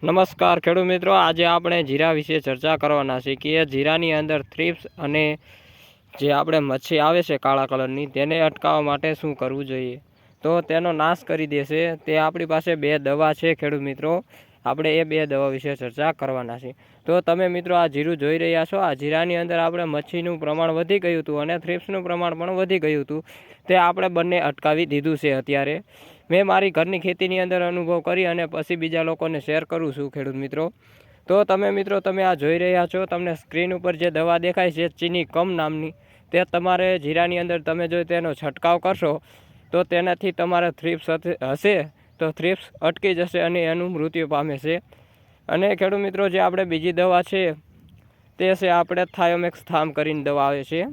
નમસ્કાર ખેડૂત મિત્રો, આજે આપણે જીરા વિશે ચર્ચા કરવાના છે કે જીરાની અંદર થ્રિપ્સ અને જે આપણે મચ્છી આવે છે કાળા કલરની તેને અટકાવવા માટે શું કરવું જોઈએ તો તેનો નાશ કરી દેશે તે આપણી પાસે બે દવા છે ખેડૂત મિત્રો। આપણે એ બે દવા વિશે ચર્ચા કરવાના છે। તો તમે મિત્રો આ જીરું જોઈ રહ્યા છો, આ જીરાની અંદર આપણે મચ્છીનું પ્રમાણ વધી ગયું હતું અને થ્રિપ્સનું પ્રમાણ પણ વધી ગયું હતું। તે આપણે બંને અટકાવી દીધું છે। અત્યારે મેં મારી ઘરની ખેતીની અંદર અનુભવ કરી અને પછી બીજા લોકોને શેર કરું છું ખેડૂત મિત્રો। તો તમે આ જોઈ રહ્યા છો, તમને સ્ક્રીન ઉપર જે દવા દેખાય છે ચીની કમ નામની, તે તમારે જીરાની અંદર તમે જો તેનો છંટકાવ કરશો તો તેનાથી તમારે થ્રિપ્સ હશે તો થ્રિપ્સ અટકી જશે અને એનું મૃત્યુ પામે છે। અને ખેડૂત મિત્રો, જે આપણે બીજી દવા છે તે છે આપણે થાયોમેક્સ થામ કરીને દવા આવે છે।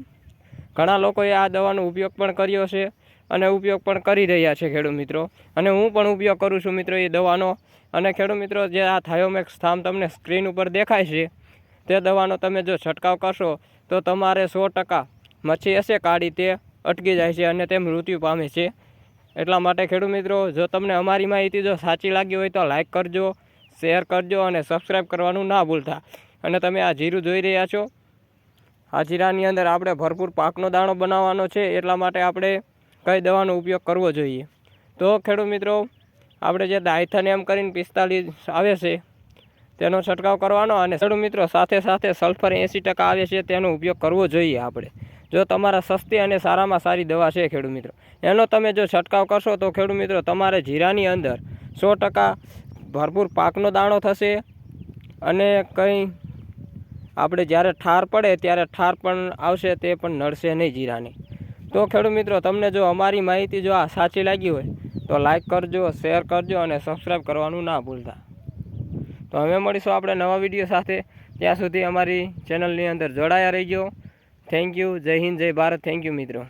ઘણા લોકોએ આ દવાનો ઉપયોગ પણ કર્યો છે અને ઉપયોગ પણ કરી રહ્યા છે ખેડૂત મિત્રો, અને હું પણ ઉપયોગ કરું છું મિત્રો એ દવાનો। અને ખેડૂત મિત્રો, જે આ થાયોમેક્સ થામ તમને સ્ક્રીન ઉપર દેખાય છે તે દવાનો તમે જો છંટકાવ કરશો તો તમારે 100% મચ્છી હશે કાળી તે અટકી જાય છે અને તે મૃત્યુ પામે છે। એટલા માટે ખેડૂત મિત્રો, જો તમને અમારી માહિતી જો સાચી લાગી હોય તો લાઇક કરજો, શેર કરજો અને સબસ્ક્રાઈબ કરવાનું ના ભૂલતા। અને તમે આ જીરું જોઈ રહ્યા છો, આ જીરાની અંદર આપણે ભરપૂર પાકનો દાણો બનાવવાનો છે, એટલા માટે આપણે કઈ દવાનો ઉપયોગ કરવો જોઈએ તો ખેડૂત મિત્રો, આપણે જે ડાયથન કરીને 45 આવે છે તેનો છંટકાવ કરવાનો। અને ખેડૂત મિત્રો, સાથે સાથે સલ્ફર 80% આવે છે તેનો ઉપયોગ કરવો જોઈએ આપણે। જો તમારા સસ્તી અને સારામાં સારી દવા છે ખેડૂત મિત્રો, એનો તમે જો છંટકાવ કરશો તો ખેડૂત મિત્રો તમારે જીરાની અંદર 100% ભરપૂર પાકનો દાણો થશે અને કંઈ આપણે જ્યારે ઠાર પડે ત્યારે ઠાર પણ આવશે, તે પણ નડશે નહીં જીરાની। તો ખેડૂત મિત્રો, તમને જો અમારી માહિતી જો આ સાચી લાગી હોય તો લાઇક કરજો, શેર કરજો અને સબસ્ક્રાઈબ કરવાનું ના ભૂલતા। તો હવે મળીશું આપણે નવા વિડીયો સાથે, ત્યાં સુધી અમારી ચેનલની અંદર જોડાયા રહીજો। થેન્ક યુ, જય હિન્દ, જય ભારત, થેન્ક યુ મિત્રો।